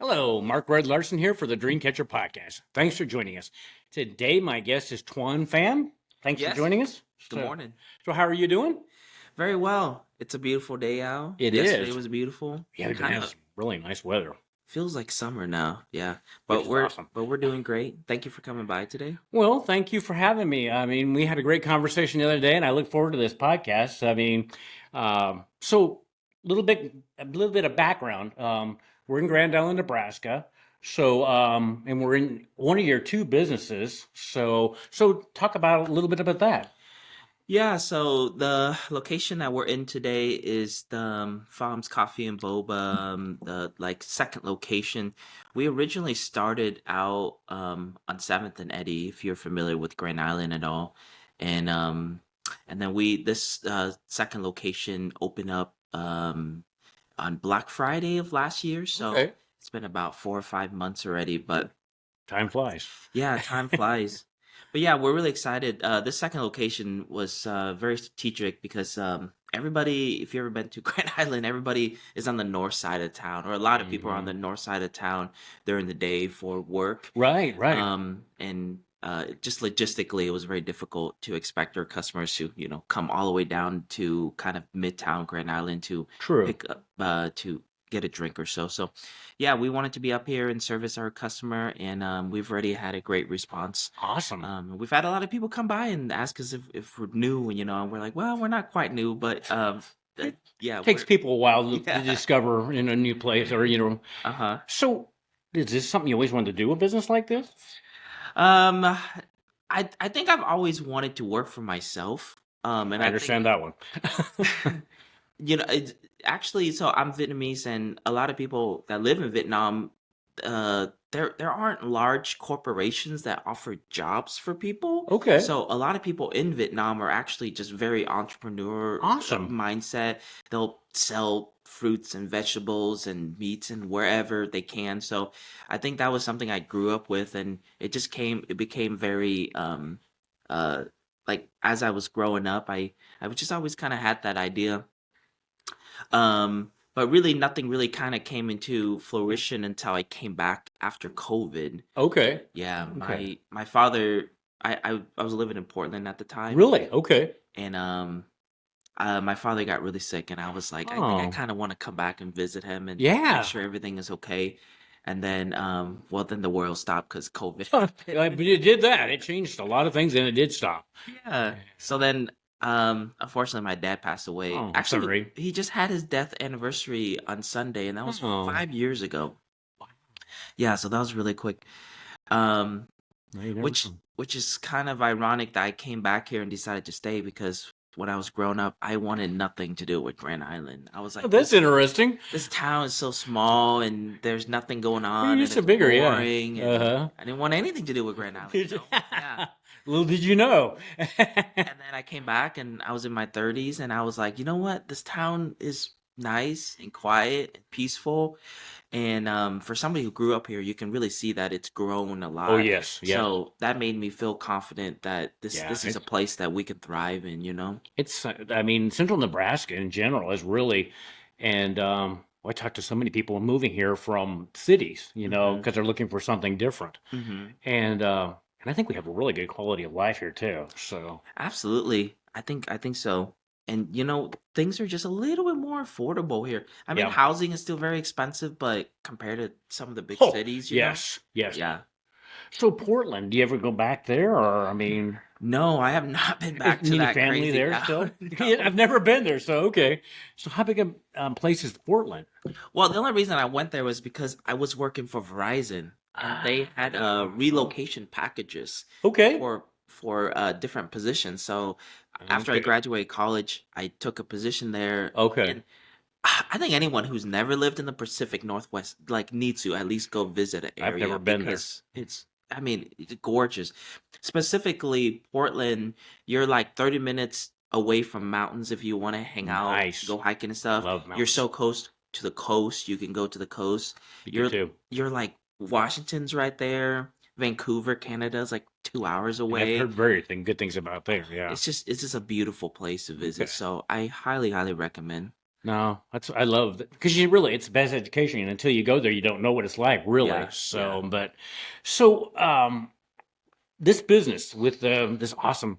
Hello, Mark Red Larson here for the Dreamcatcher Podcast. Thanks for joining us. Today, my guest is Tuan Pham. Thanks for Yes. joining us. Good morning. So how are you doing? Very well. It's a beautiful day out. It Yesterday is. was beautiful. Yeah, we've been Kind having of some really nice weather, feels like summer now. Yeah. which But is we're awesome. but we're doing great. Thank you for coming by today. Well, thank you for having me. We had a great conversation the other day, and I look forward to this podcast. So a little bit of background. We're in Grand Island, Nebraska. And we're in one of your two businesses. So talk about a little bit about that. Yeah, so the location that we're in today is the Farms Coffee and Boba, the like second location. We originally started out on 7th and Eddy, if you're familiar with Grand Island at all. And then we this second location opened up on Black Friday of last year. So Okay. it's been about 4 or 5 months already, but Time flies. yeah, time flies. But yeah, we're really excited. This second location was very strategic because everybody, if you've ever been to Grand Island, everybody is on the north side of town, or a lot of people are on Hmm. the north side of town during the day for work. Right, right. And just logistically, it was very difficult to expect our customers to, come all the way down to kind of Midtown Grand Island to True. pick up to get a drink or so. So, yeah, we wanted to be up here and service our customer, and we've already had a great response. Awesome. We've had a lot of people come by and ask us if we're new, and we're like, well, we're not quite new, but yeah, Takes people a while to yeah, discover in a new place or. uh-huh. So, is this something you always wanted to do, a business like this? Um, I think I've always wanted to work for myself. And I I think understand that one. it's actually, so I'm Vietnamese, and a lot of people that live in Vietnam, there aren't large corporations that offer jobs for people. Okay. So a lot of people in Vietnam are actually just very entrepreneur Awesome. mindset. They'll sell fruits and vegetables and meats and wherever they can. So I think that was something I grew up with, and it became very uh like as I was growing up, I was just always kind of had that idea. But really nothing really kind of came into fruition until I came back after COVID. Okay. Yeah, Okay. my father, I was living in Portland at the time, Really? Okay. and my father got really sick, and I was like, I think I Oh, kind of want to come back and visit him and make yeah. sure everything is okay. And then, well, then the world stopped because COVID But happened. it did that. It changed a lot of things, and it did stop. Yeah. So then, unfortunately, my dad passed away. Oh, I'm Actually, sorry. he just had his death anniversary on Sunday, and that was Oh, 5 years ago. Yeah, so that was really quick. Um, no, you never which know. which is kind of ironic that I came back here and decided to stay because when I was growing up, I wanted nothing to do with Grand Island. I was Oh, like, that's interesting. this town is so small and there's nothing going You're on and used to it's bigger, yeah. boring, and Uh I didn't want anything to do with Grand Island. huh. So yeah. Little did you know. And then I came back and I was in my 30s and I was like, you know what? This town is nice and quiet and peaceful. And for somebody who grew up here, you can really see that it's grown a Oh lot. yes, yes, So that made me feel confident that this yeah. this is a place that we can thrive in. Central Nebraska in general is really, and I talked to so many people moving here from cities, Hmm. because they're looking for something different, Hmm. and I think we have a really good quality of life here too. So, Absolutely. I think so. And things are just a little bit more affordable here. I mean, yeah. housing is still very expensive, but compared to some of the big Oh, cities. yes, yes. Yeah. So Portland, do you ever go back there, or No, I have not been back to any that family crazy there town. still? Yeah, No. I've never been there, so okay. So how big a place is Portland? Well, the only reason I went there was because I was working for Verizon, and Ah, they had relocation packages okay, for different positions. So after I okay, graduated college, I took a position there, okay. and I think anyone who's never lived in the Pacific Northwest like needs to at least go visit an I've never area been there. because I mean, it's gorgeous. Specifically, Portland, you're like 30 minutes away from mountains if you want to hang out, Nice. go hiking and stuff. Love You're mountains. so close to the coast, you can go to the coast. You do You're too. you're like Washington's right there. Vancouver, Canada is like 2 hours I've away. heard very good things about there. Yeah. It's just a beautiful place to visit. Okay. So I highly, highly recommend. No, I love that because it's the best education. And until you go there, you don't know what it's like, really. Yeah, yeah. So, this business with this awesome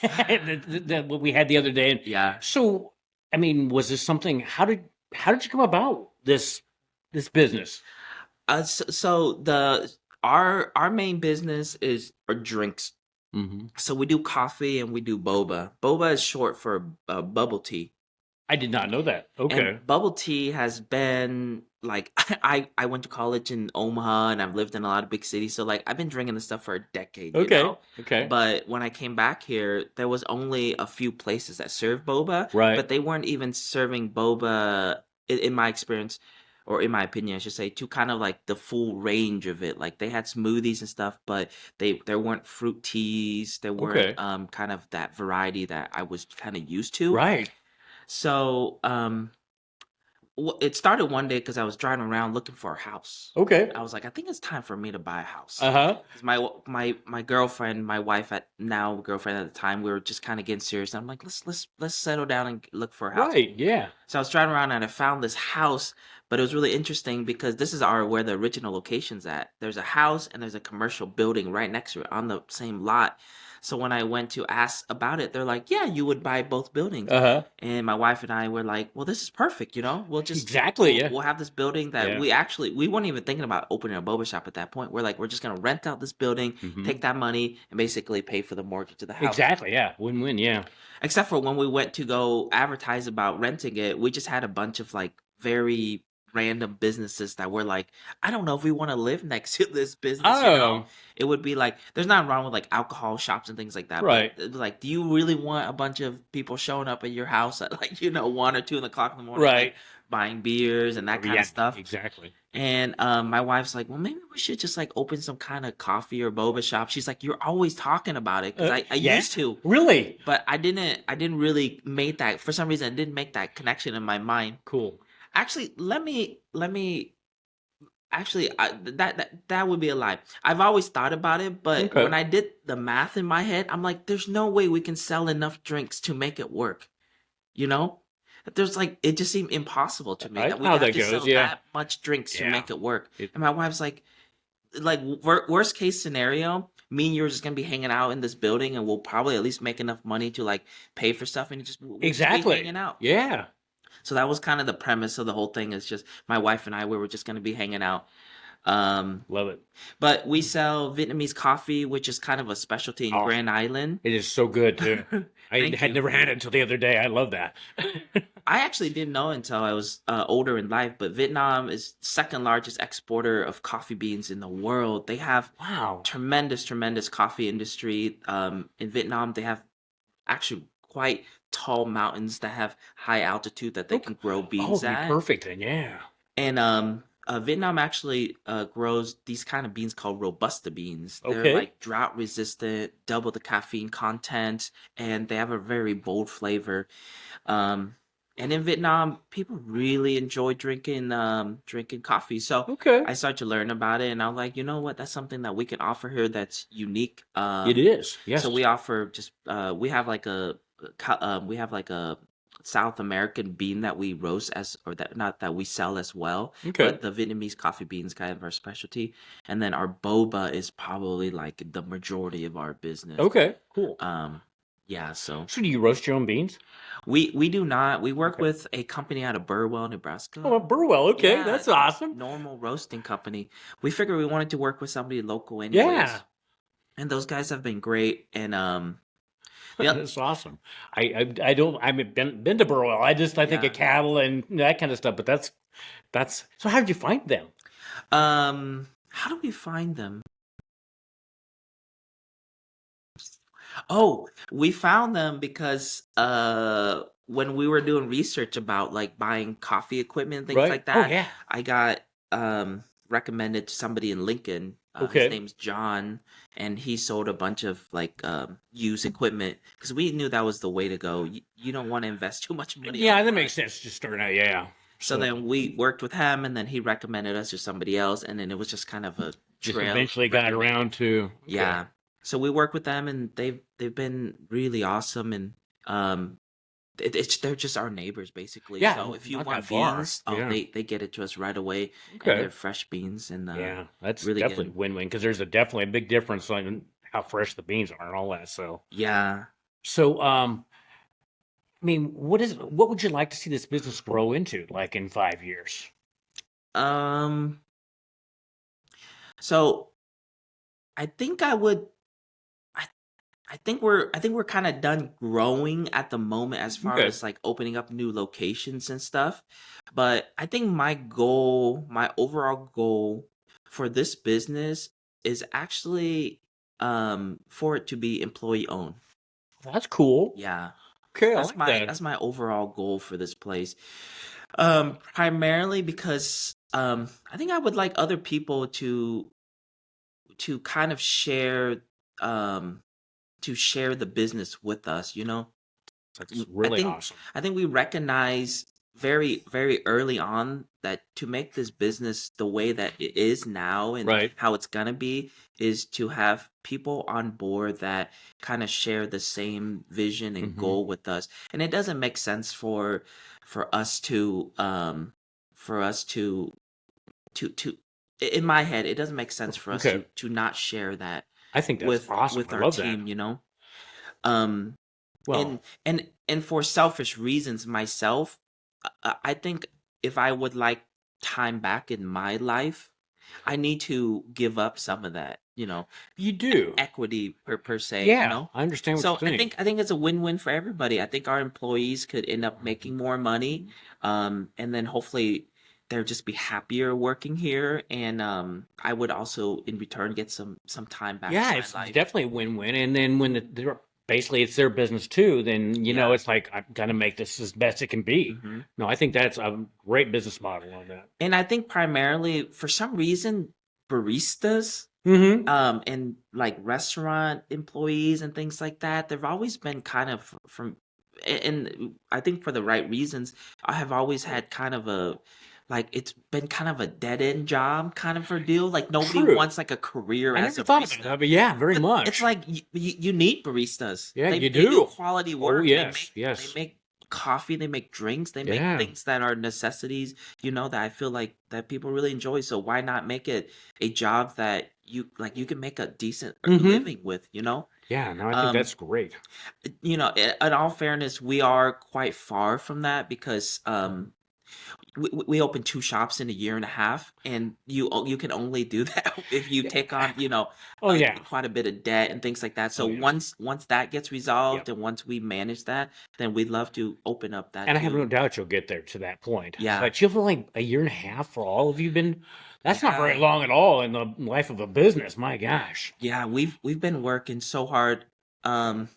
what we had the other day. And Yeah. so, I mean, was this something? How did you come about this business? So the our main business is our drinks. Hmm. So we do coffee and we do boba. Boba is short for bubble tea. I did not know that. And Okay. bubble tea has been like I went to college in Omaha and I've lived in a lot of big cities, so like I've been drinking this stuff for a decade, you Okay. know. Okay. But when I came back here, there was only a few places that served boba, Right. but they weren't even serving boba in my experience, or in my opinion, I should say, to kind of like the full range of it. Like they had smoothies and stuff, but there weren't fruit teas, there weren't Okay. kind of that variety that I was kind of used to. Right. So it started one day because I was driving around looking for a house. Okay. I was like, I think it's time for me to buy a house. Uh-huh. Because my girlfriend, my wife at now girlfriend at the time, we were just kind of getting serious. And I'm like, let's settle down and look for a house. Right. Yeah. So I was driving around and I found this house, but it was really interesting because this is where the original location's at. There's a house and there's a commercial building right next to it on the same lot. So when I went to ask about it, they're like, "Yeah, you would buy both buildings." Uh-huh. And my wife and I were like, "Well, this is perfect, you know. Exactly. Yeah. We'll have this building that Yeah. we weren't even thinking about opening a boba shop at that point. We're like, we're just gonna rent out this building, Hmm. take that money, and basically pay for the mortgage of the house." Exactly. Yeah. Win-win. Yeah. Except for when we went to go advertise about renting it, we just had a bunch of like very random businesses that were like, I don't know if we want to live next to this business, you know? Oh. It would be like, there's nothing wrong with like alcohol shops and things like that, but Right. it was like, do you really want a bunch of people showing up at your house at like, 1 or 2 o'clock in the morning, like Right. buying beers and that kind Yeah. of stuff? Exactly. And my wife's like, well, maybe we should just like open some kind of coffee or boba shop. She's like, you're always talking about it because I Yeah. used to, Really but I didn't really make that, for some reason I didn't make that connection in my mind. cool. Actually, let me actually that would be a lie. I've always thought about it, but Okay. when I did the math in my head, I'm like, there's no way we can sell enough drinks to make it work. You know? There's like, it just seemed impossible to me I that know we'd how have that to goes. sell Yeah. that much drinks to Yeah. make it work. It, And my wife's like worst case scenario, me and you're just gonna be hanging out in this building, and we'll probably at least make enough money to like pay for stuff, and we'll just be exactly. hanging out. Yeah. So that was kind of the premise of the whole thing. Is just my wife and I, we were just gonna be hanging out. Um, Love it. but we sell Vietnamese coffee, which is kind of a specialty in Oh, Grand Island. it is so good too. I Thank had you. never had it until the other day. I love that. I actually didn't know until I was older in life, but Vietnam is second largest exporter of coffee beans in the world. They have Wow. tremendous coffee industry. In Vietnam, they have actually quite tall mountains that have high altitude that they Okay. can grow Oh, beans it'd be at. perfect then. Yeah. And Vietnam actually grows these kind of beans called Robusta beans. They're Okay. like drought resistant, double the caffeine content, and they have a very bold flavor. Um, and in Vietnam, people really enjoy drinking coffee. So Okay. I started to learn about it, and I was like, you know what? That's something that we can offer here that's unique. It is. Yes. So we offer just we have like we have like a South American bean that we roast as, or that not that we sell as well, Okay. but the Vietnamese coffee beans kind of our specialty, and then our boba is probably like the majority of our business. Okay. Cool. Yeah, so So do you roast your own beans? we do not. We work Okay. with a company out of Burwell, Oh, Nebraska. Burwell. Okay. Yeah, That's awesome. normal roasting company. We figured we wanted to work with somebody local anyways, Yeah. and those guys have been great. And yeah, That's awesome. I don't, I haven't been to Burwell. I think yeah. of cattle and that kind of stuff, but that's, so how did you find them? How do we find them? Oh, we found them because when we were doing research about like buying coffee equipment and things Right. like Oh, that, yeah. I got recommended to somebody in Lincoln. His Okay. name's John, and he sold a bunch of like used equipment because we knew that was the way to go. You don't want to invest too much money Yeah, up that front. makes sense. Just starting out. Yeah. So then we worked with him, and then he recommended us to somebody else, and then it was just kind of a just trail. eventually got around to, okay. Yeah. So we work with them, and they've been really awesome, and they're just our neighbors basically. Yeah, So if you not that want far. beans, Yeah. they get it to us right away, and Okay. they're fresh beans and Yeah, that's really definitely good. win-win because there's definitely a big difference on how fresh the beans are and all that. Yeah. So, I mean, what would you like to see this business grow into, like in 5 years? Um. So I think I would. I I think we're kind of done growing at the moment as far Okay, as like opening up new locations and stuff. But I think my goal, my overall goal for this business is actually for it to be employee owned. that's cool. Yeah. Okay, I like that. That's my overall goal for this place. Primarily because I think I would like other people to kind of um share the business with us, you know? That's I really think awesome. we recognize very early on that to make this business the way that it is now and Right. how it's gonna be is to have people on board that kind of share the same vision and Hmm. goal with us. And it doesn't make sense for us to for us to in my head it doesn't make sense for us Okay, to not share that I think that's awesome. with I our love that. team, you know? Um Well, and for selfish reasons myself, I think if I would like time back in my life, I need to give up some of that, you know, you do. equity per se, you Yeah, know. I understand what So you're saying. I think it's a win-win for everybody. I think our employees could end up making more money, and then hopefully they'll just be happier working here, and I would also in return get some time back in Yeah, my it's life. definitely a win-win. And then when they're basically it's their business too, then Yeah. it's like I'm gonna make this as best it can be. Hmm. No, I think that's a great business model on that. And I think primarily for some reason, baristas, Mm-hmm. and like restaurant employees and things like that, they've always been kind of and I think for the right reasons, I have always had kind of a like it's been kind of a dead end job kind of a deal. Like nobody True. wants like a career I as never a thought about barista. that, but yeah, very But it's much. like you need baristas. Yeah, you They do do. quality Oh work. yes, They yes. make coffee. They make drinks. They make Yeah. things that are necessities. You know that I feel like that people really enjoy. So why not make it a job that you like? You can make a decent Mm-hmm. living with. You know. Yeah, no, I think Um. that's great. You know. In all fairness, we are quite far from that because we opened two shops in a year and a half, and you can only do that if you Yeah. take on Oh yeah. quite a bit of debt and things like that. So Oh yeah. once that gets Yep. resolved and once we manage that, then we'd love to open up that And I have no too. doubt you'll get there to that point. Yeah, But you've only a year and a half for all of you been. That's not very yeah, long at all in the life of a business. My gosh. yeah. We've been working so hard. Um,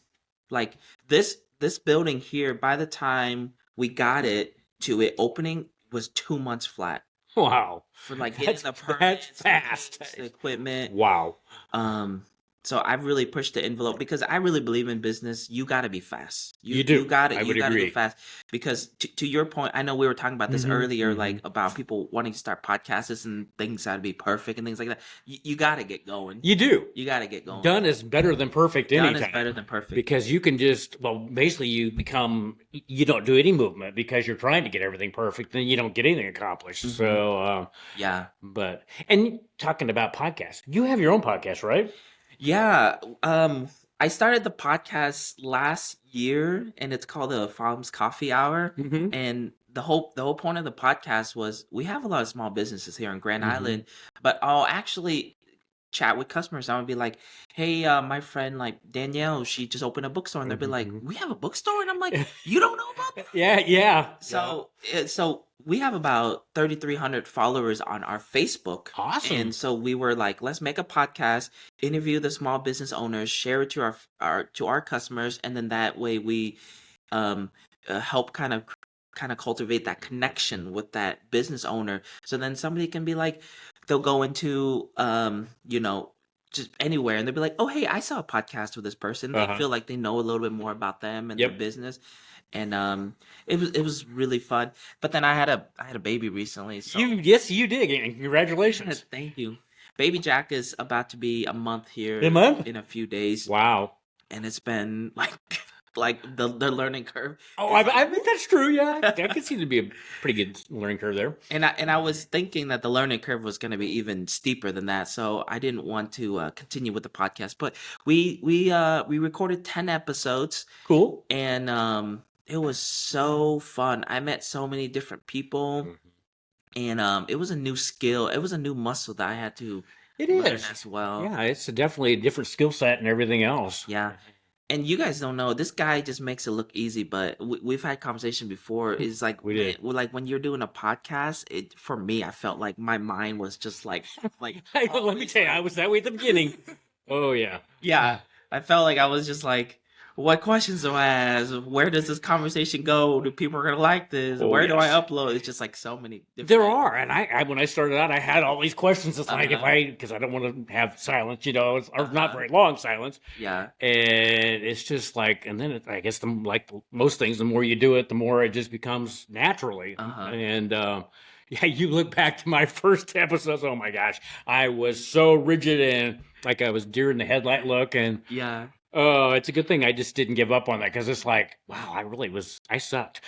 like this building here, by the time we got it to it opening, was 2 months flat Wow. for like getting That's the that's permits, the fast. things, the equipment. Wow. Um, so I've really pushed the envelope because I really believe in business. You got to be fast. You do. I You would got to go agree. fast because to your point, I know we were talking about this Hmm. earlier, Hmm. like about people wanting to start podcasts and things got to be perfect and things like that. You got to get going. You do. You got to get going. Done is better than perfect Done is anytime. better than perfect. Because you can just, well, basically you don't do any movement because you're trying to get everything perfect, then you don't get anything accomplished. Mhm. So, Yeah. and talking about podcasts, you have your own podcast, right? Yeah. I started the podcast last year and it's called the Farms Coffee Hour. Mm-hmm. And the whole point of the podcast was we have a lot of small businesses here in Grand Mhm. Island, but I'll actually chat with customers. I would be like, "Hey, my friend like Danielle, she just opened a bookstore," and they'll be like, Mhm. "We have a bookstore," and I'm like, "You don't know about that?" Yeah, yeah. So we have about 3,300 followers on our Facebook. Awesome. And so we were like, let's make a podcast, interview the small business owners, share it to our customers, and then that way we help kind of cultivate that connection with that business owner. So then somebody can be like, they'll go into just anywhere and they'll be like, oh hey, I saw a podcast with this person. They Uh-huh. feel like they know a little bit more about them and their Yep. business. And it was really fun. But then I had a baby recently, so Yes, you did, and congratulations. thank you. Baby Jack is about to be a month here A month? in a few days, Wow. and it's been like like the learning curve Oh, is like I think that's true. Yeah, that could seem to be a pretty good learning curve there. and I was thinking that the learning curve was going to be even steeper than that, so I didn't want to continue with the podcast. But we recorded 10 episodes, Cool. and it was so fun. I met so many different people, Mhm. and it was a new skill. It was a new muscle that I had to It learn is. as well. Yeah, it's definitely a different skill set and everything else. Yeah. And you guys don't know, this guy just makes it look easy, but we've had conversation before. It's like, We man, did. well, like when you're doing a podcast, it for me, I felt like my mind was just like Let me always tell you, I like, was that way at the beginning. Oh yeah. yeah, I felt like I was just like, what questions do I ask? Where does this conversation go? Do people are gonna like this? Oh Where do I yes. upload? It's just like so many There different. are, and I when I started out, I had all these questions. It's like if because I don't want to have silence, or not very long silence, Yeah. and it's just like, and then I guess like most things, the more you do it, the more it just becomes naturally. And yeah, you look back to my first episodes. Oh my gosh, I was so rigid and like I was deer in the headlight look, and Yeah. oh, it's a good thing I just didn't give up on that because it's like, wow, I sucked.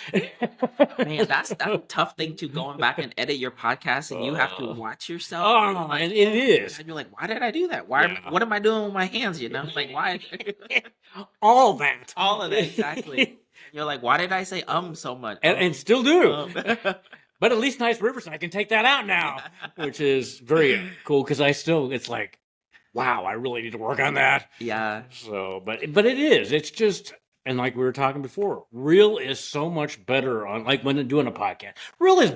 Man, that's a tough thing to going back and edit your podcast, and you have to Uh, watch yourself. oh, and it is. And you're like, why did I do that? Why? Yeah. What am I doing with my hands? Like why? All that. All of that exactly. You're like, why did I say so much? And still do. Um. But at least Nice Rivers, I can take that out now, which is very cool because it's like, wow, I really need to work on that. Yeah. So, but it is. It's just, and like we were talking before, real is so much better on like when doing a podcast. Real is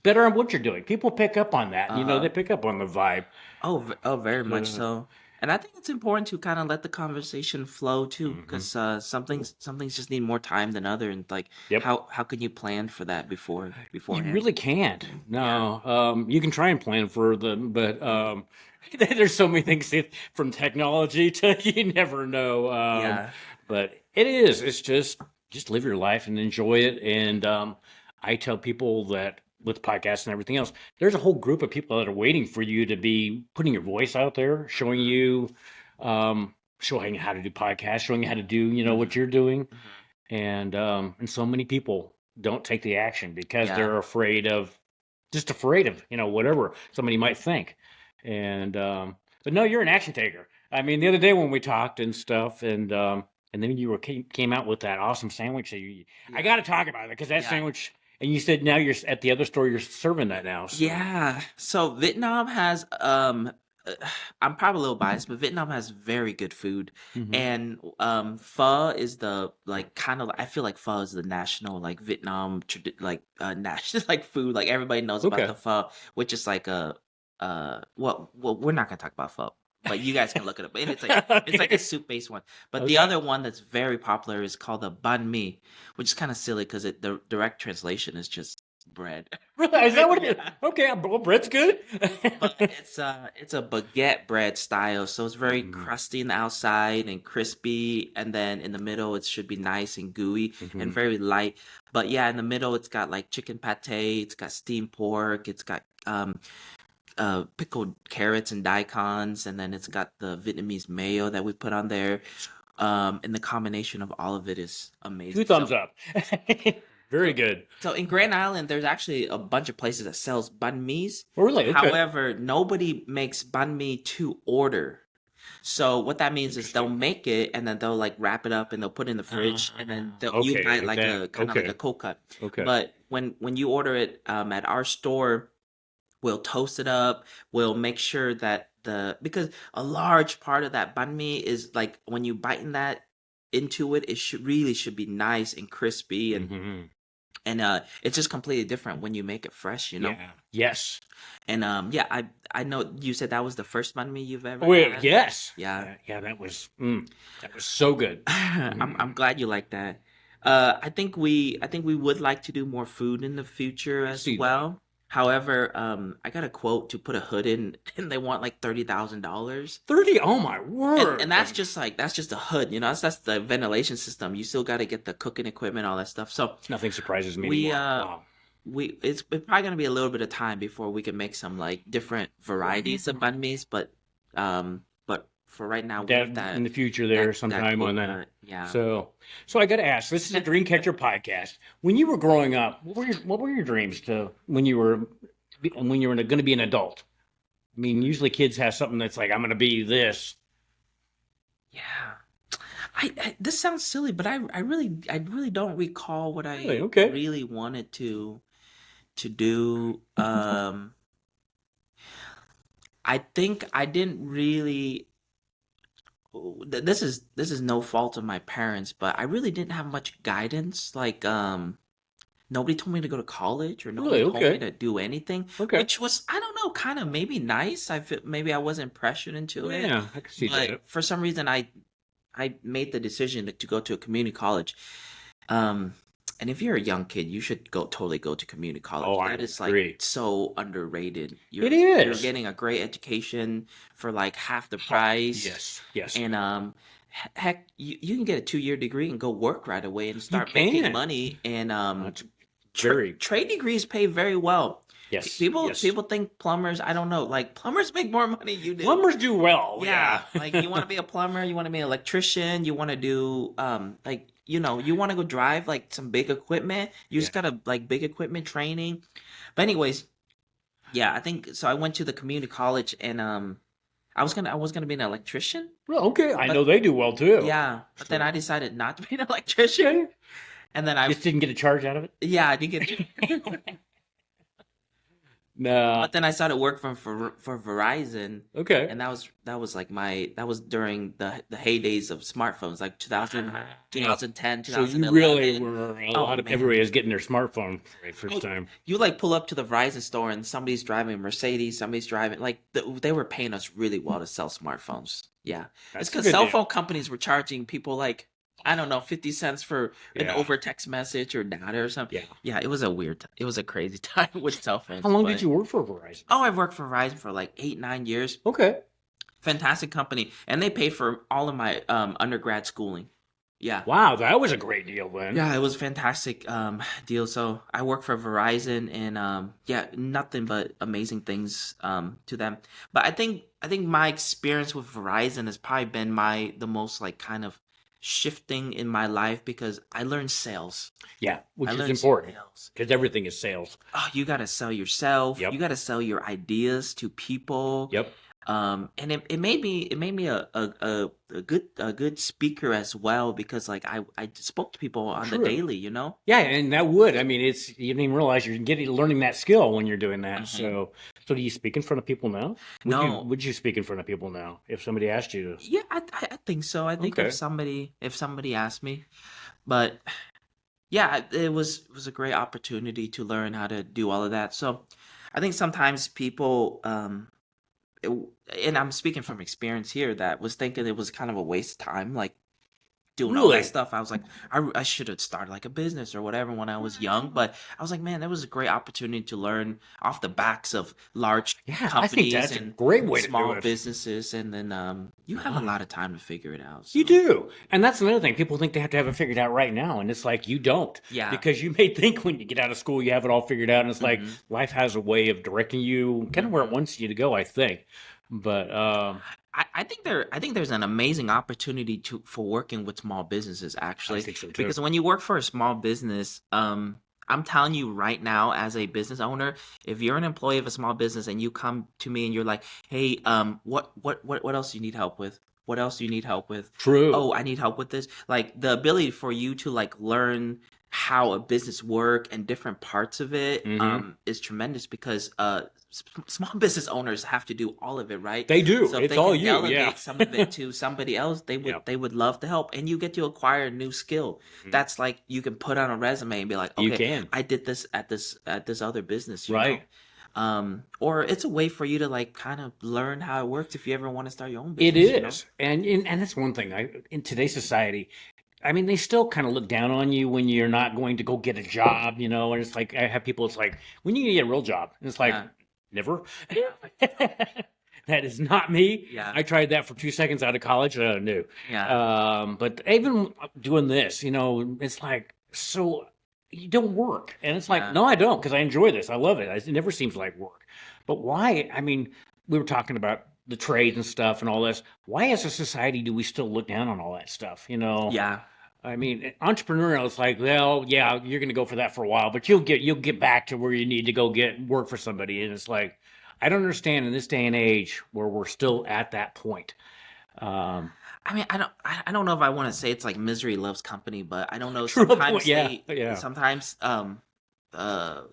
better on what you're doing. People pick up on that. They pick up on the vibe. Oh, very much so. And I think it's important to kind of let the conversation flow too, because some things just need more time than other, and like Yep. how can you plan for that before? You really can't. No. You can try and plan for them, but there's so many things from technology to you never know. Yeah. But it is. It's just live your life and enjoy it. And I tell people that with podcasts and everything else, there's a whole group of people that are waiting for you to be putting your voice out there, showing you how to do podcasts, showing you how to do what you're doing. And so many people don't take the action because Yeah. they're afraid of whatever somebody might think. And but no, you're an action taker. I mean, the other day when we talked and stuff, and then you came out with that awesome sandwich. I got to talk about it because that Yeah. sandwich. And you said now you're at the other store. You're serving that now. So. Yeah. So Vietnam has I'm probably a little biased, but Vietnam has very good food. Mhm. And pho is the like kind of I feel like pho is the national like Vietnam national like food. Like everybody knows Okay. about the pho, which is like well we're not gonna talk about pho. But you guys can look it up. And it's like a soup-based one. But the Okay. other one that's very popular is called the banh mi, which is kind of silly because the direct translation is just bread. Really? Is that what it is? Yeah. Okay, well, bread's good. But it's a baguette bread style, so it's very crusty on the outside and crispy, and then in the middle it should be nice and gooey and very light. But yeah, in the middle it's got like chicken pate, it's got steamed pork, it's got pickled carrots and daikons, and then it's got the Vietnamese mayo that we put on there. And the combination of all of it is amazing. 2 thumbs up. Very good. So in Grand Island, there's actually a bunch of places that sells banh mi's. Oh, really? Okay. However, nobody makes banh mi to order. So what that means is they'll make it and then they'll like wrap it up and they'll put it in the fridge and then you Okay, buy like like that. a kind of like Okay. a cold cut. Okay. But when you order it at our store, we'll toast it up. We'll make sure that because a large part of that banh mi is like when you bite into it, it should be nice and crispy and it's just completely different when you make it fresh, Yeah. Yes. And yeah, I know you said that was the first banh mi you've ever Wait, had. yes. Yeah. Yeah, that was so good. I'm glad you like that. I think we would like to do more food in the future as See that. well. However, I got a quote to put a hood in, and they want like $30,000. 30. Oh my word. And that's just a hood, that's the ventilation system. You still got to get the cooking equipment, all that stuff. So Nothing surprises me we anymore. Wow. it's probably gonna be a little bit of time before we can make some like different varieties of banh mi's, but for right now, we have that in the that future there that sometime on that. covert, yeah. So, so I got to ask. This is a Dreamcatcher podcast. When you were growing up, what were your dreams to when you were going to be an adult? I mean, usually kids have something that's like, I'm going to be this. Yeah. This sounds silly, but I really don't recall what Really? I Okay. really wanted to do. I think I didn't really. This is no fault of my parents, but I really didn't have much guidance. Like, nobody told me to go to college or nobody Really? told me Okay. to do anything, Okay. which was, I don't know, kind of maybe nice. I feel maybe I wasn't pressured into it, Yeah, I can see but that. for some reason I made the decision to go to a community college. Um, and if you're a young kid, you should totally go to community college. Oh, I That is like agree. so underrated. It You're is. getting a great education for like half the Oh, price. yes. Yes. And heck, you can get a 2-year degree and go work right away and You start making can. money. And That's very. trade degrees pay very well. Yes. People Yes. people think plumbers, I don't know, like plumbers make more money you do. Plumbers do well. Yeah, Yeah. like you want to be a plumber, you want to be an electrician, you want to do like you want to go drive like some big equipment. You Yeah. just gotta like big equipment training. But anyways, yeah, I think so. I went to the community college and I was gonna be an electrician, Well, okay. I but know they do well too. yeah, but then So, I decided not to be an electrician, okay. and then I Just didn't get a charge out of it. yeah I did get. No. But then I started working for Verizon, Okay. and that was like that was during the heydays of smartphones, like 2000, Yeah. 2010, So you really 2011. were a Oh lot of man. everybody is getting their smartphone for the first Oh, time. you like pull up to the Verizon store and somebody's driving a Mercedes, somebody's driving like they were paying us really well to sell smartphones. Yeah, it's That's a because good cell deal. phone companies were charging people like, I don't know, 50 cents for an Yeah. over text message or data or something. Yeah. Yeah, it was a crazy time with cell How phones. long did But you work for Verizon? oh, I've worked for Verizon for like 8, 9 years. Okay. Fantastic company, and they paid for all of my undergrad schooling. Yeah. Wow, that was a great deal then. Yeah, it was a fantastic deal. So I work for Verizon, and yeah, nothing but amazing things to them. But I think my experience with Verizon has probably been the most like kind of shifting in my life because I learned sales. Yeah, I which is learned important sales. because everything is sales. Oh, you got to sell yourself. You Yep. got to sell your ideas to people. Yep. And it made me a good speaker as well because like I spoke to people on the True. daily, Yeah, and that would. I mean, you didn't even realize you're learning that skill when you're doing that. Mhm. So do you speak in front of people now? No. Would you speak in front of people now if somebody asked you to? Yeah, I think so. I think Okay. if somebody asked me, but yeah, it was a great opportunity to learn how to do all of that. So I think sometimes people it, and I'm speaking from experience here, that was thinking it was kind of a waste of time, like doing all that Really? stuff. I was like, I should have started like a business or whatever when I was young, but I was like, man, that was a great opportunity to learn off the backs of large Yeah, I think companies that's a and great way to do small it. businesses, and then you have a lot of time to figure it out. You So do. And that's another thing. People think they have to have it figured out right now. And it's like, you don't. yeah, Because you may think when you get out of school, you have it all figured out. And it's like, hmm life has a way of directing you kind of where it hmm wants you to go, I think. But, I think there's an amazing opportunity for working with small businesses I actually, think so too. because when you work for a small business, I'm telling you right now, as a business owner, if you're an employee of a small business and you come to me and you're like, hey, what else do you need help with? What else do you need help with? True. Oh, I need help with this. Like the ability for you to like learn how a business work and different parts of it hmm is tremendous because small business owners have to do all of it, right? They do. So if It's they all can you. Yeah. delegate some of it to somebody else, Yep. they would love to help, and you get to acquire a new skill. Mhm. That's like you can put on a resume and be like, You okay, can. I did this at this other business, Right. or it's a way for you to like kind of learn how it works if you ever want to start your own It business, is. And that's one thing. In today's society, I mean, they still kind of look down on you when you're not going to go get a job, and it's like, I have people, it's like, when you get a real job? And it's like, Yeah, never. That is not me. yeah, I tried that for 2 seconds out of college. No. yeah, But even doing this, it's like, so you don't work. And it's like, yeah. no, I don't, because I enjoy this. I love it. It never seems like work. But why? I mean, we were talking about the trade and stuff and all this. Why, as a society, do we still look down on all that stuff? Yeah. I mean, entrepreneurial is like, well, yeah, you're going to go for that for a while, but you'll get back to where you need to go get work for somebody. And it's like, I don't understand in this day and age where we're still at that point. Um, I mean, I don't know if I want to say it's like misery loves company, but I don't know. True point. Sometimes Yeah, yeah.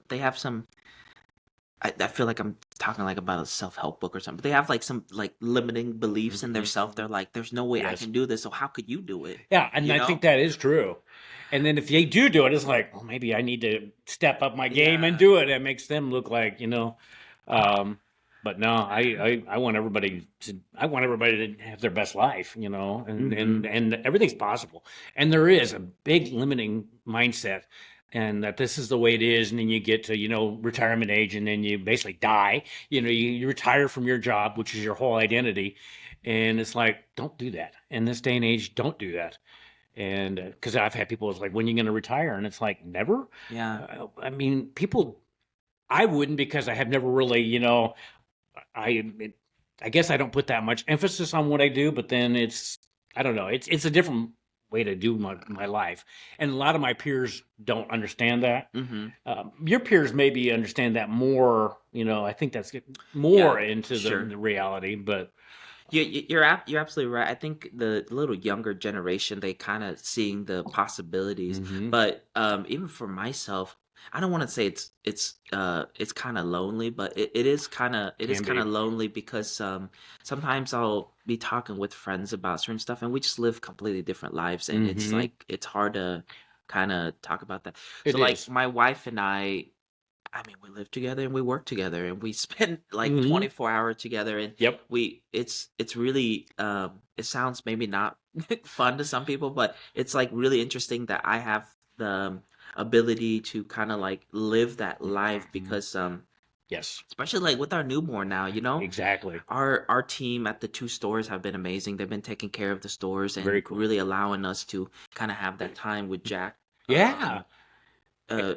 they have some. I feel like I'm talking like about a self-help book or something. But they have like some like limiting beliefs in their self. They're like, there's no way I Yes. can do this. So how could you do it? Yeah, and You I know? think that is true. And then if they do it, it's like, well, maybe I need to step up my game and Yeah. do it. It makes them look like, but no, I want everybody to have their best life, and everything's possible. And there is a big limiting mindset, and that this is the way it is, and then you get to, retirement age, and then you basically die. You retire from your job, which is your whole identity. And it's like, don't do that. In this day and age, don't do that. And because I've had people, it's like, when are you going to retire? And it's like, never. Yeah. I mean, people, I wouldn't, because I have never really, I I guess I don't put that much emphasis on what I do, but then I don't know, it's a different way to do my life, and a lot of my peers don't understand that. Mm-hmm. Your peers maybe understand that more. I think that's Yeah. more into Sure. the reality, but You're absolutely right. I think the little younger generation, they kind of seeing the possibilities. mhm, But even for myself, I don't want to say it's kind of lonely, but it is kind of can be. lonely because sometimes I'll be talking with friends about certain stuff, and we just live completely different lives, and it's Mhm. like it's hard to kind of talk about that. It So like is. my wife and I mean, we live together and we work together and we spend like Mhm. 24 hours together, and Yep. it's really it sounds maybe not fun to some people, but it's like really interesting that I have the ability to kind of like live that life Mhm. because Yes. especially like with our newborn now, Exactly. our team at the two stores have been amazing. They've been taking care of the stores Very and cool. really allowing us to kind of have that time with Jack. Yeah. Um uh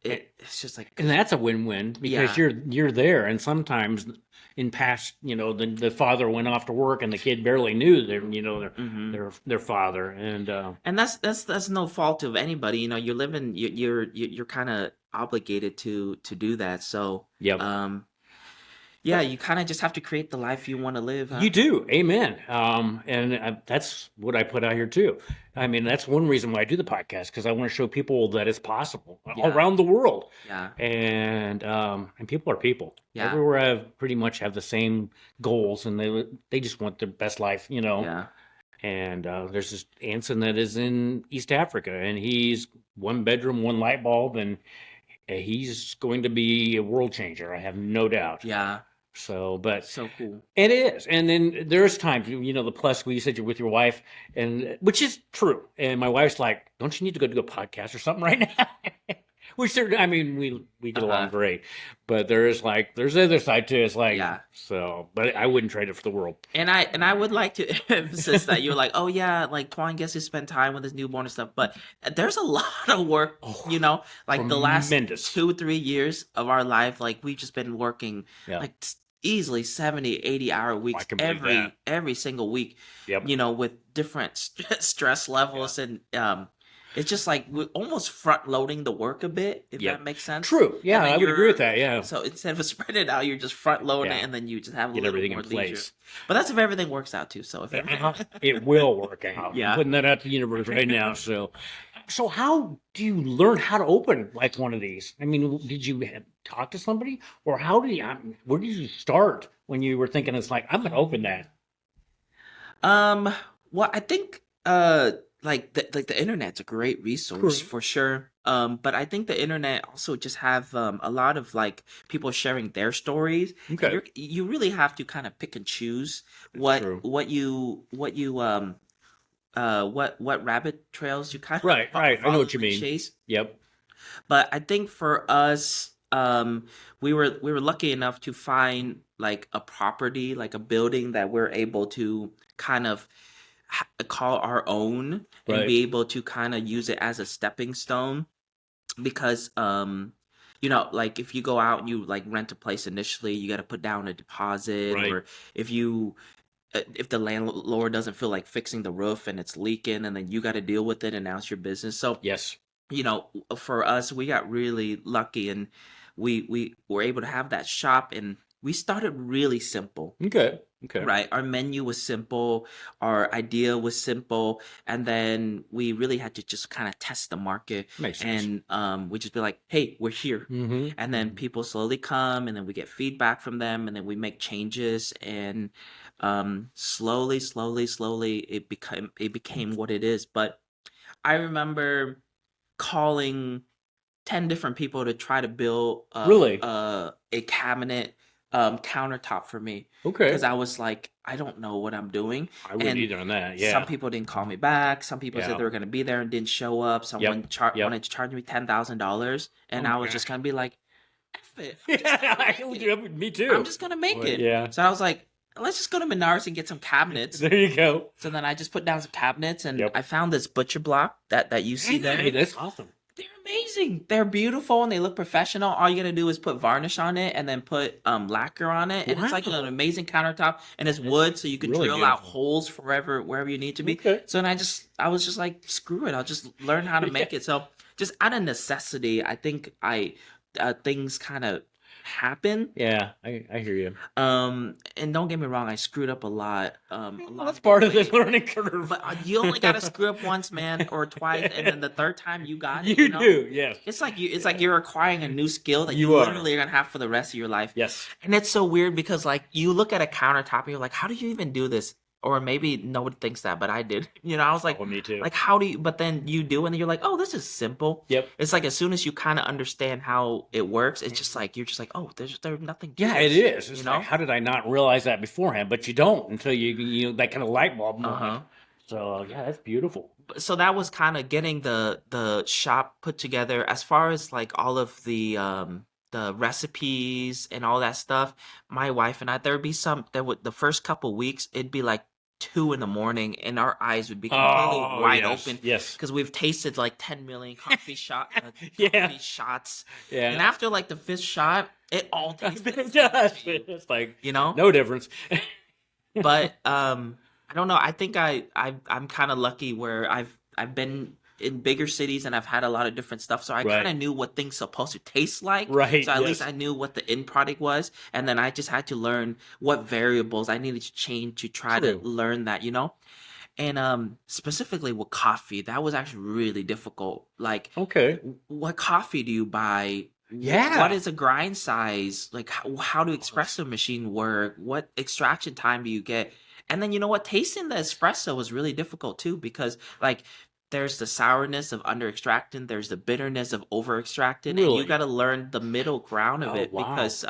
And it's just like and that's a win-win, because yeah. you're there, and sometimes in past, the father went off to work and the kid barely knew Mhm. their father, and And that's no fault of anybody. You're living. You're kind of obligated to do that. So, yep. yeah, you kind of just have to create the life you want to live, huh? You do, amen. And that's what I put out here too. I mean, that's one reason why I do the podcast, because I want to show people that it's possible all Yeah, around the world, yeah, and people are people yeah, everywhere. Have pretty much have the same goals, and they just want their best life. yeah, And there's this Anson that is in East Africa, and he's one bedroom, one light bulb, and he's going to be a world changer. I have no doubt. yeah. So, but So cool. it is. And then there's times, the plus, where you said you're with your wife, and which is true. And my wife's like, don't you need to go do a podcast or something right now? Which, I mean, we get along Uh-huh. great, but there's the other side too. It's like, Yeah. so, but I wouldn't trade it for the world. And I would like to emphasize that you're like, oh yeah, like Tuan gets to spend time with his newborn and stuff, but there's a lot of work, Oh, like the last tremendous. 2-3 years of our life, like we've just been working Yeah. like easily 70, 80-hour weeks can believe that. every single week, Yep. with different stress levels, and it's just like we're almost front loading the work a bit, if Yep. that makes sense. True. Yeah, And then I would agree with that. Yeah. So instead of spreading it out, you're just front loading it, Yeah. and then you just have a Get little everything more in leisure. place. But that's if everything works out too. So if It will work out. Yeah. I'm putting that out to the universe right now. So how do you learn how to open like one of these? I mean, did you talk to somebody, or where did you start when you were thinking, it's like, I'm going to open that? well, I think like the internet's a great resource True. for sure. But I think the internet also just have a lot of like people sharing their stories. And Okay. you really have to kind of pick and choose True. what you what rabbit trails you kind of Right. I know follow what you and mean. chase. Yep. But I think for us, we were lucky enough to find like a property, like a building that we're able to kind of call our own and Right. be able to kind of use it as a stepping stone because like if you go out and you like rent a place initially, you got to put down a deposit, Right. or if the landlord doesn't feel like fixing the roof and it's leaking, and then you got to deal with it, and now it's your business. So, Yes. for us, we got really lucky, and we were able to have that shop, and we started really simple. Okay. Right. Our menu was simple. Our idea was simple. And then we really had to just kind of test the market. Makes sense. And we just be like, hey, we're here. Mm-hmm. And then people slowly come, and then we get feedback from them, and then we make changes. And slowly, it became what it is. But I remember calling 10 different people to try to build Really? a cabinet countertop for me, Okay. because I was like, I don't know what I'm doing. I wouldn't And either on that. Yeah. some people didn't call me back. Some people said Yeah. they were going to be there and didn't show up. Someone Yep. wanted to charge me $10,000, and Oh I my was just gosh. going to be like, F it. I'm just gonna make it. Me too. I'm just going to make Well, it. yeah. So I was like, let's just go to Menards and get some cabinets. There you go. So then I just put down some cabinets, and Yep. I found this butcher block that you see there. Hey, that's awesome. They're amazing. They're beautiful, and they look professional. All you gotta do is put varnish on it, and then put lacquer on it, and it's like Wow. an amazing countertop. And it's wood, so you can really drill out beautiful. holes wherever you need to be. Okay. So then I was just like, screw it. I'll just learn how to make it. So just out of necessity, I think things kind of happen. Yeah, I hear you. And don't get me wrong, I screwed up a lot. Well, that's part of the learning curve. But you only gotta screw up once, man, or twice, and then the third time you got it. You do, yes. It's like you're acquiring a new skill that you You are. literally are gonna have for the rest of your life. Yes. And it's so weird because like you look at a countertop and you're like, how do you even do this? Or maybe nobody thinks that, but I did. I was like, Oh, me too. like how do you? But then you do, and you're like, oh, this is simple. Yep. It's like as soon as you kind of understand how it works, it's just like you're just like, oh, there's nothing. To Yeah, this, it is. It's you like, know? how did I not realize that beforehand? But you don't until you that kind of light bulb moment. Uh-huh. So yeah, that's beautiful. So that was kind of getting the shop put together. As far as like all of the recipes and all that stuff, my wife and I, the first couple weeks, it'd be like 2 a.m, and our eyes would be completely wide yes, open. Yes. Because we've tasted like 10 million coffee Yeah. shots. Yeah. And after like the 5th shot, it all tastes the It same does. to you, It's like know? no difference. But I don't know. I think I'm kind of lucky where I've been in bigger cities, and I've had a lot of different stuff, so I Right. kind of knew what things supposed to taste like. Right, So at yes. least I knew what the end product was, and then I just had to learn what variables I needed to change to try to True. learn that, And specifically with coffee, that was actually really difficult. Like, Okay. what coffee do you buy? Yeah. What is a grind size? Like, how do espresso machine work? What extraction time do you get? And then, you know what? Tasting the espresso was really difficult too, because like there's the sourness of under extracting, there's the bitterness of over extracting, and Really? you got to learn the middle ground of Oh, it, wow. because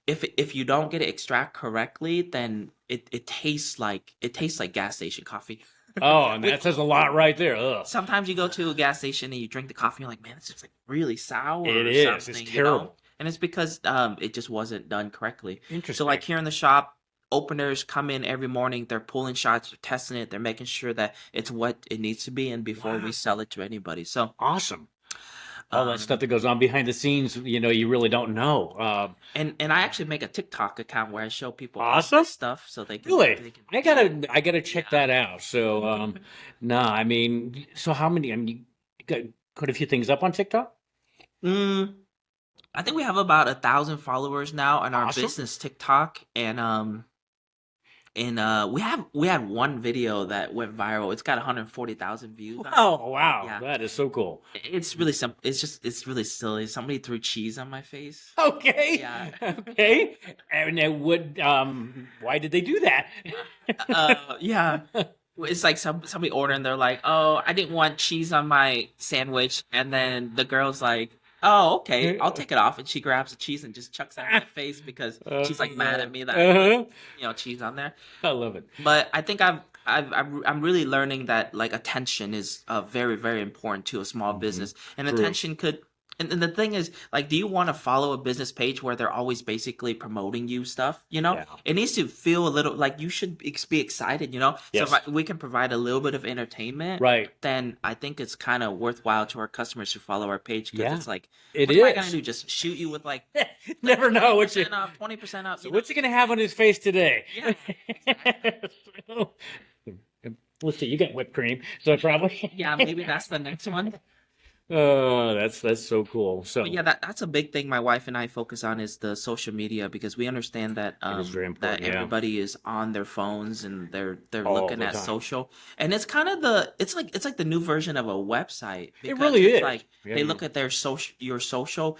if you don't get it extract correctly, then it tastes like gas station coffee. Oh, and that says a lot right there. Ugh. Sometimes you go to a gas station and you drink the coffee, and you're like, man, it's just like really sour. It or is. something, It's you know? terrible. And it's because it just wasn't done correctly. Interesting. So like here in the shop, openers come in every morning, they're pulling shots, they're testing it, they're making sure that it's what it needs to be, and before Wow. we sell it to anybody. So Awesome. All that um, stuff that goes on behind the scenes, you really don't know. and I actually make a TikTok account where I show people all Awesome. this stuff, so they can Really? they can I gotta check that out. So, no, I mean, so how many? I mean, you got put a few things up on TikTok. I think we have about 1,000 followers now on our Awesome. business TikTok, and we had one video that went viral. It's got 140,000 views. on it. Oh, wow, Yeah. that is so cool. It's really simple. It's really silly. Somebody threw cheese on my face. Okay. Yeah. Okay. And it would. Why did they do that? Yeah. It's like somebody ordering. They're like, "Oh, I didn't want cheese on my sandwich," and then the girl's like, "Oh, okay, I'll take it off," and she grabs the cheese and just chucks it in my face because she's like mad at me that I put, cheese on there. I love it. But I think I'm really learning that like attention is very, very important to a small business, and True. attention could And the thing is, like, do you want to follow a business page where they're always basically promoting you stuff? Yeah. It needs to feel a little like you should be excited. So Yes. if we can provide a little bit of entertainment, Right. then I think it's kind of worthwhile to our customers to follow our page because Yeah. it's like, It what am I gonna is. do? Just shoot you with like Never know what you. 10% off, 20% off? So what's he gonna have on his face today? Yeah, exactly. So, let's see. You got whipped cream, so probably. Yeah, maybe that's the next one. Oh, that's so cool. So But yeah, that's a big thing my wife and I focus on is the social media because we understand that it is very that important. Yeah. everybody is on their phones and they're All looking the at time. social. And it's kind of it's like the new version of a website It because really it's is. like Yeah, they yeah. look at your social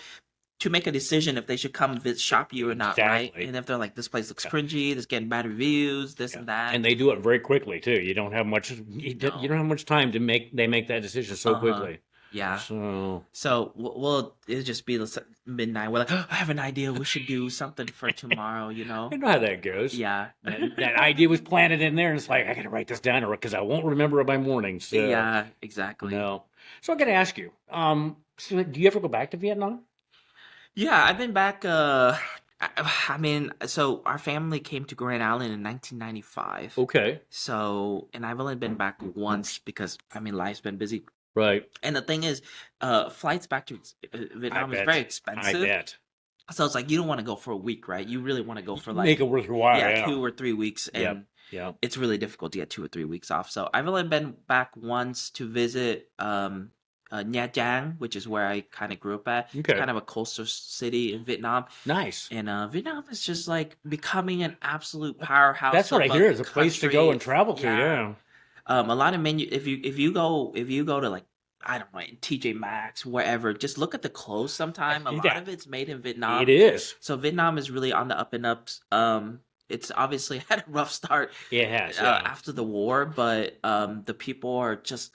to make a decision if they should come shop you or not, right? Exactly. And if they're like, this place looks Yeah. cringy, this getting bad reviews, this Yeah. and that. And they do it very quickly too. You don't have much. You don't No. have much time to make. They make that decision so Uh-huh. quickly. Yeah. So So it'll just be midnight. We're like, oh, I have an idea. We should do something for tomorrow. I know how that goes. Yeah. That idea was planted in there, and it's like I got to write this down, or because I won't remember it by morning. So Yeah, exactly. no. So I got to ask you. So do you ever go back to Vietnam? Yeah, I've been back. I mean, so our family came to Grand Island in 1995. Okay. So, and I've only been back once because I mean, life's been busy. Right. And the thing is, flights back to Vietnam is bet. very I expensive. bet. So it's like you don't want to go for a week, right? You really want to go for like Make it worth your while. yeah, Yeah. 2 or 3 weeks, Yep. and Yep. it's really difficult to get 2 or 3 weeks off. So I've only been back once to visit Nha Trang, which is where I kind of grew up at. It's Okay. kind of a coastal city in Vietnam, Nice. and Vietnam is just like becoming an absolute powerhouse. That's what I of hear is a place to go and country. travel to. Yeah. Yeah. A lot of menu. If you go to like I don't know TJ Maxx, wherever, just look at the clothes. Sometime a lot Yeah. of it's made in Vietnam. It is. So Vietnam is really on the up and ups. It's obviously had a rough start It has. Yeah. after the war, but the people are just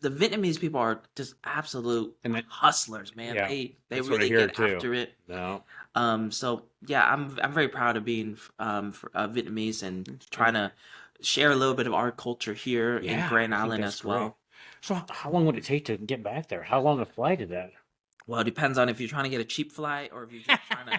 the Vietnamese people are just absolute And that- hustlers, man. Yeah, They that's what I really hear, get too. after it. No. So yeah, I'm very proud of being Vietnamese and trying to share a little bit of our culture here in Yeah, Grand I think Island that's as well. great. So how long would it take to get back there? How long a flight is that? Well, it depends on if you're trying to get a cheap flight or if you're just trying to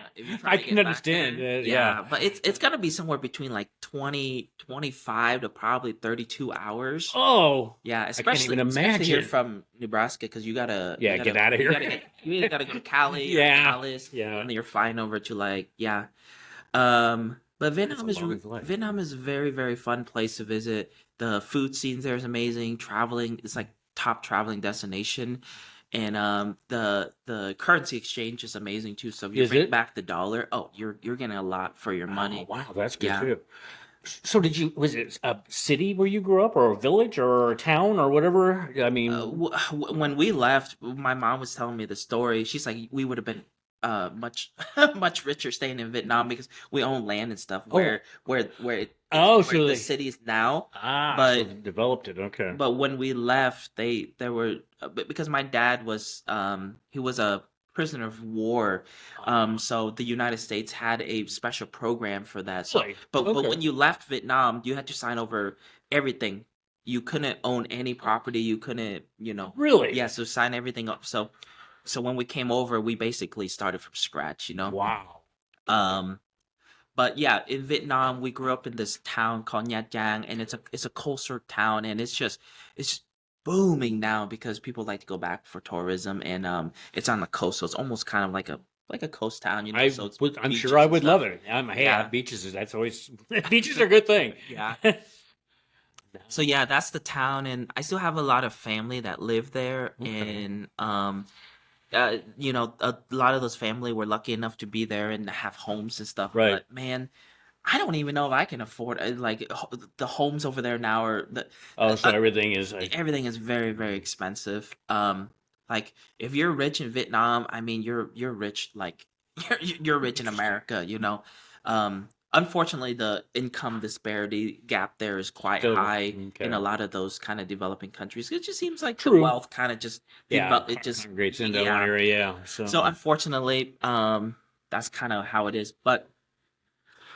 I get can back understand. there. Yeah. But it's gonna be somewhere between like 25 to probably 32 hours. Oh. Yeah, can't especially even here imagine. from Nebraska because you gotta Yeah, get outta here. You either gotta go to Cali or Yeah, Dallas, yeah. and then you're flying over to like But Vietnam a long flight. Vietnam is a very very fun place to visit. The food scenes there is amazing. Traveling is like top traveling destination. And the currency exchange is amazing too. So if you Is bring it? back the dollar, oh, you're getting a lot for your money. Oh, wow, that's good Yeah. too. So was it a city where you grew up or a village or a town or whatever? I mean, When we left, my mom was telling me the story. She's like, we would have been much much richer staying in Vietnam because we own land and stuff where Oh, where so the they- city is now. so but- they developed it. Okay. But when we left, there were because my dad was he was a prisoner of war, so the United States had a special program for that. So, Really? but Okay. when you left Vietnam, you had to sign over everything. You couldn't own any property. You couldn't, Really? yeah. So sign everything up. So when we came over, we basically started from scratch. Wow. But yeah, in Vietnam, we grew up in this town called Nha Trang, and it's a coastal town, and it's just booming now because people like to go back for tourism, and it's on the coast, so it's almost kind of like a coast town, So it's I'm beaches sure I and would stuff. love it. Hey, Yeah. beaches that's always beaches are a good thing. Yeah. So yeah, that's the town, and I still have a lot of family that live there, Okay. and a lot of those family were lucky enough to be there and have homes and stuff. Right. But man, I don't even know if I can afford the homes over there now are So everything is everything is very very expensive. Like if you're rich in Vietnam, I mean you're rich like you're rich in America. Unfortunately, the income disparity gap there is quite Still- high okay. in a lot of those kind of developing countries. It just seems like the True. wealth kind of just it just great into yeah. one area. Yeah. So unfortunately, that's kind of how it is. But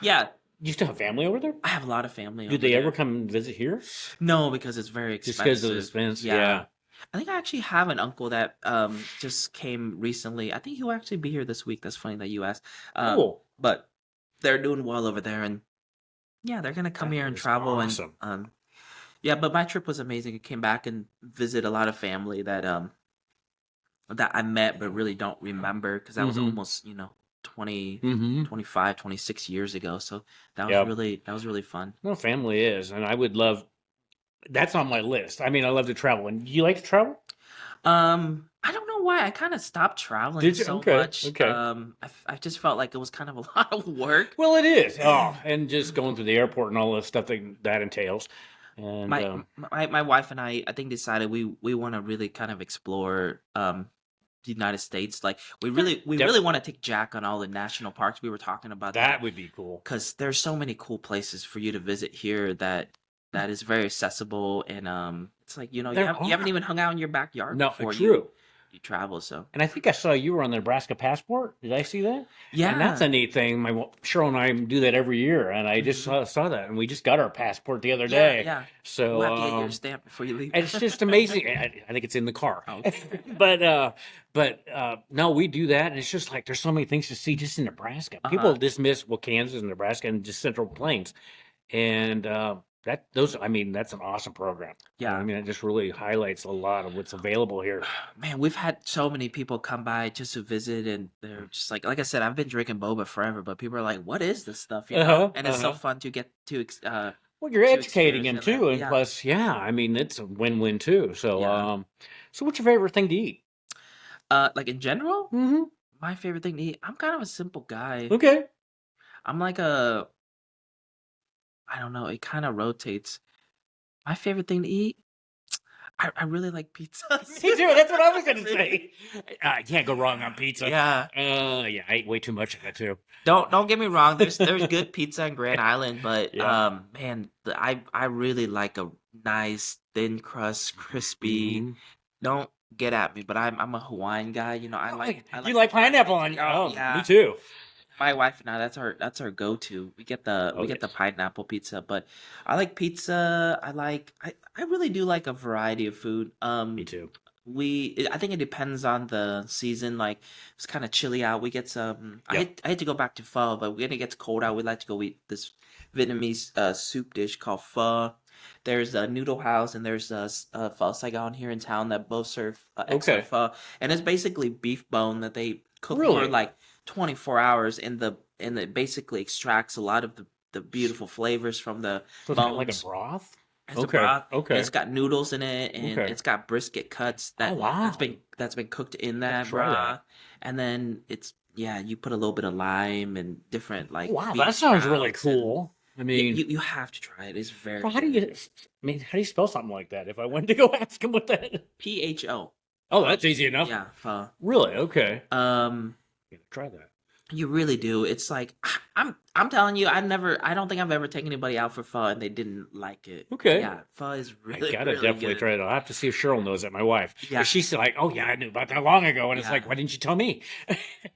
yeah, you still have family over there? I have a lot of family. Do over they there. ever come and visit here? No, because it's very Just expensive. because of the expense? Yeah. I think I actually have an uncle that just came recently. I think he'll actually be here this week. That's funny that you asked. Cool. But they're doing well over there, and yeah, they're gonna come That here and is travel and awesome. yeah. But my trip was amazing. I came back and visit a lot of family that I met but really don't remember because that was Mm-hmm. almost 20, Mm-hmm. 25, 26 years ago. So Yep. that was really fun. No, family is, and I would love. That's on my list. I mean, I love to travel. And you like to travel? I don't know why I kind of stopped traveling Did you? so Okay. much. Okay. I just felt like it was kind of a lot of work. Well, it is. Oh, and just going through the airport and all the stuff that entails. And My wife and I think decided we want to really kind of explore the United States. Like we really want to take Jack on all the national parks. We were talking about that that would be cool. because there's so many cool places for you to visit here that is very accessible and it's like There you haven't are. even hung out in your backyard No, before true. you travel. So And I think I saw you were on the Nebraska passport. Did I see that? And that's yeah. a neat thing. Cheryl and I do that every year, and I just Hmm. saw that, and we just got our passport the other Yeah, day. yeah. So We'll have to get your stamp before you leave. it's just amazing. I think it's in the car. Okay. But no, we do that, and it's just like there's so many things to see just in Nebraska. People Uh-huh. dismiss Kansas and Nebraska and just Central Plains, and I mean, that's an awesome program. I Yeah. mean, it just really highlights a lot of what's available here. Man, we've had so many people come by just to visit, and they're just like I said, I've been drinking boba forever, but people are like, "What is this stuff?" Uh huh. And Uh it's so huh. fun to get Well, you're to educating experience him it. Like, too, and yeah, plus, yeah, I mean, it's a win-win too. So, yeah. so what's your favorite thing to eat? Like in general, Mm-hmm. my favorite thing to eat. I'm kind of a simple guy. Okay. I'm like I don't know. It kind of rotates. My favorite thing to eat. I really like pizzas. Me too. That's what I was gonna say. You can't go wrong on pizza. Yeah. Yeah, I ate way too much of it too. Don't get me wrong. There's good pizza in Grand Island, but Yeah. man, I really like a nice thin crust, crispy. Mhm. Don't get at me, but I'm a Hawaiian guy. I Oh, I you like like pineapple on? oh Oh, me yeah. too. My wife and I, that's our go-to. We Oh get the yes, pineapple pizza, but I like pizza. I really do like a variety of food. me too. I think it depends on the season. Like it's kind of chilly out. We get some. Yep. I hate to go back to pho, but when it gets cold out, we like to go eat this Vietnamese soup dish called pho. There's a noodle house and there's a pho Saigon here in town that both serve excellent Okay. pho, and it's basically beef bone that they cook for Really? like 24 hours, and it basically extracts a lot of the beautiful flavors from the So it's got like a bones. broth? It's a Okay. broth, and Okay. it's got noodles in it, and Okay. it's got brisket cuts Oh wow. that's been cooked in Gotta that try that. broth, and then you put a little bit of lime and different Oh, like wow, bean that sounds really sprouts, and cool. I mean, you have to try it. It's very well, how do very you? good. I mean, how do you spell something like that? If I went to go ask him what that. PHO, Oh, that's easy enough. yeah, pho. Really? Okay. Um, Gotta try that. You really do. It's like I'm telling you, I don't think I've ever taken anybody out for pho and they didn't like it. Okay. Yeah, pho is I really gotta really definitely good. try it. I'll have to see if Cheryl knows that, my wife. Yeah, She's like, oh yeah, I knew about that long ago. And it's like, yeah. why didn't you tell me?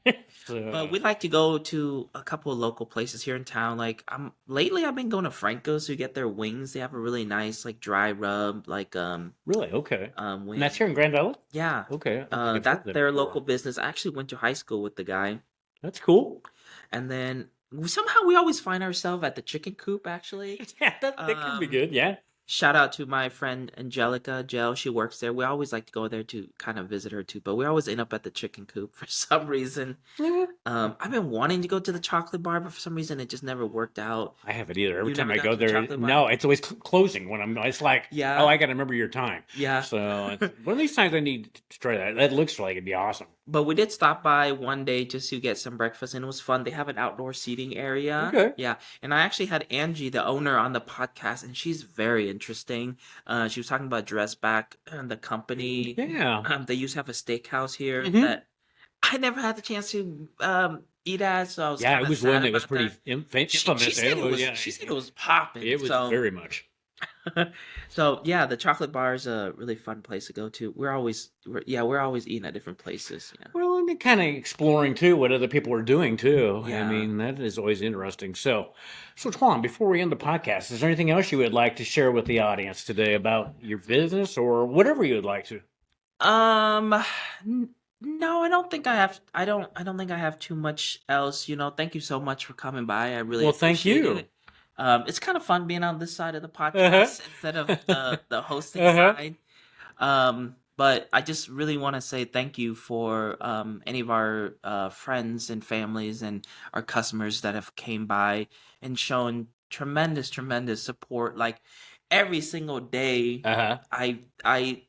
But So, we like to go to a couple of local places here in town. Like lately I've been going to Franco's to get their wings. They have a really nice like dry rub like really? Okay. And that's wing. here in Grand Island? Yeah. Okay. I don't think I've heard of That's them their before. local business. I actually went to high school with the guy. That's cool. And then somehow we always find ourselves at the chicken coop actually. Yeah, that could be Um good. Yeah. Shout out to my friend Angelica Gel. She works there. We always like to go there to kind of visit her too, but we always end up at the chicken coop for some reason. Yeah. I've been wanting to go to the chocolate bar, but for some reason it just never worked out. I haven't either. Every You time never I got go to the there, chocolate bar? no, it's always closing when it's like, oh, Yeah, I got to remember your time. yeah. So one of these times I need to try that. That looks like it'd be awesome. But we did stop by one day just to get some breakfast, and it was fun. They have an outdoor seating area. Okay. Yeah, and I actually had Angie, the owner, on the podcast, and she's very interesting. She was talking about Dressback and the company. Yeah. They used to have a steakhouse here Hmm. that I never had the chance to eat at, so I was Yeah, kind it of was one sad that was about pretty that. infamous. It was, yeah, She said it was popping. it was So very much. so yeah, the chocolate bar is a really fun place to go to. We're always eating at different places. Yeah. Well, and kind of exploring too what other people are doing too. I Yeah. mean, that is always interesting. So Tuan, before we end the podcast, is there anything else you would like to share with the audience today about your business or whatever you would like to? Um, no, I don't think I have. I don't think I have too much else. Thank you so much for coming by. I really Well, thank appreciate you. it. It's kind of fun being on this side of the Uh-huh. podcast instead of the hosting Uh-huh. side. But I just really want to say thank you for any of our friends and families and our customers that have came by and shown tremendous, tremendous support. Like every single day, Uh-huh. I I,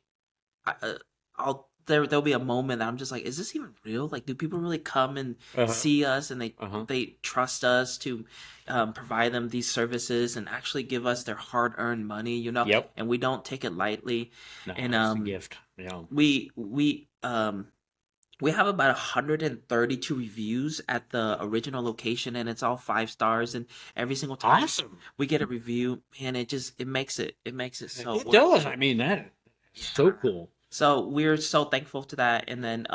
there'll be a moment that I'm just like, is this even real? Like, do people really come and Uh-huh. see us and they Uh-huh. they trust us to provide them these services and actually give us their hard-earned money, Yep. and we don't take it lightly. No, And it's a gift. Yeah. we have about 132 reviews at the original location, and it's all 5 stars. And every single time Awesome. we get a review, and it makes it so It worth does. it. I mean, that is so cool. So we're so thankful to that, and then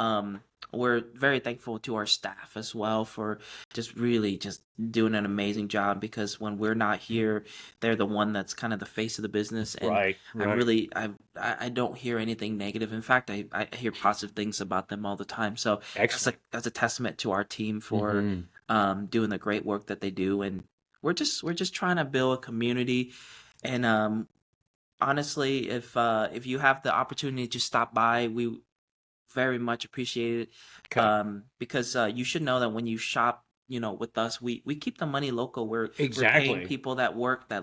we're very thankful to our staff as well for just really just doing an amazing job, because when we're not here, they're the one that's kind of the face of the business. And Right. I Right. really I don't hear anything negative. In fact, I hear positive things about them all the time. So Excellent. that's a testament to our team for Mm-hmm. doing the great work that they do. And we're just trying to build a community. And honestly, if you have the opportunity to stop by, we very much appreciate it. Okay. Because you should know that when you shop, with us, we keep the money local. We're paying Exactly. people that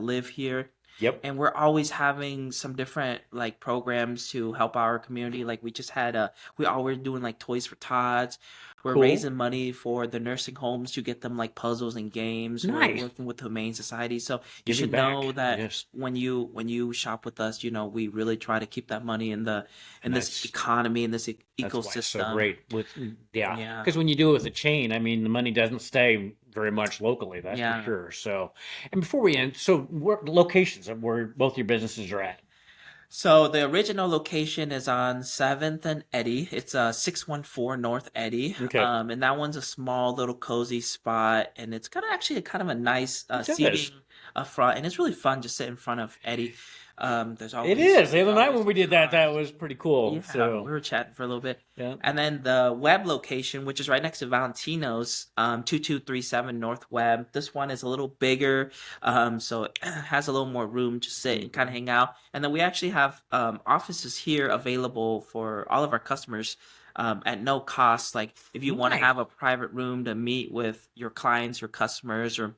live here, Yep. and we're always having some different like programs to help our community. Like we just had we're doing like Toys for Tots. We're Cool. raising money for the nursing homes to get them like puzzles and games. We're Nice. working with the Humane Society. So you Giving should know back. that Yes. when you shop with us, we really try to keep that money in And this that's economy, in this That's why it's so ecosystem. great with yeah, Yeah. because when you do it with a chain, I mean, the money doesn't stay very much locally, that's for Yeah. sure. So, and before we end, so where locations of where both your businesses are at? So the original location is on 7th and Eddy. It's 614 North Eddy. Okay, And that one's a small little cozy spot, and it's got actually kind of a nice it seating does. up front, and it's really fun to sit in front of Eddy. There's It always is. The other night when we did that, that was pretty cool. yeah, So, we were chatting for a little bit. yeah. And then the web location, which is right next to Valentino's, 2237 North Web. This one is a little bigger, so it has a little more room to sit and kind of Mhm. hang out. And then we actually have offices here available for all of our customers at no cost. Like if you want to Nice. have a private room to meet with your clients or customers or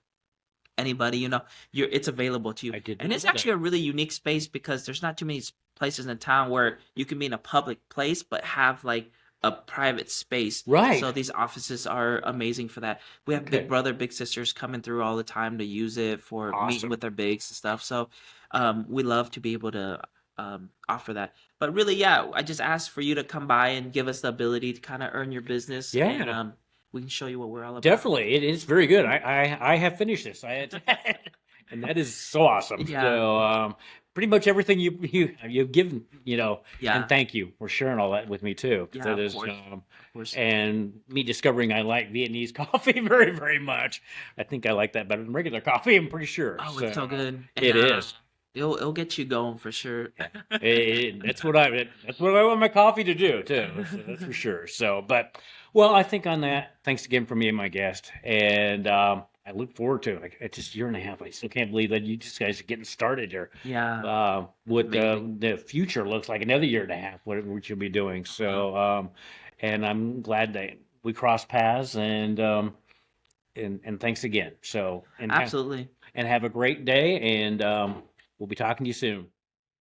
anybody, it's available to you. I did And not it's know that. actually a really unique space because there's not too many places in town where you can be in a public place but have like a private space. Right. So these offices are amazing for that. We have big Okay. brother, big sisters coming through all the time to use it for meeting Awesome. with their bigs and stuff. So we love to be able to offer that. But really, yeah, I just asked for you to come by and give us the ability to kind of earn your business, and Yeah, we can show you what we're all about. definitely. It is very good. I have finished this. I had, and that is so awesome. Yeah, So, pretty much everything you've given, and yeah, thank you for sharing all that with me too. 'Cause yeah, that is, of course. and me discovering I like Vietnamese coffee very, very much. I think I like that better than regular coffee. I'm pretty sure. Oh, it's so So good, and it is. it'll get you going for sure. That's what I want my coffee to do too. So that's for sure. So, but well, I think on that, thanks again for me and my guest, and I look forward to it. Like, it's just a year and a half. I still can't believe that you just guys are getting started here. Yeah, What amazing. the future looks like another year and a half, what you'll be doing. Uh, So, and I'm glad that we crossed paths, and thanks again. So, Absolutely. and have a great day, and we'll be talking to you soon.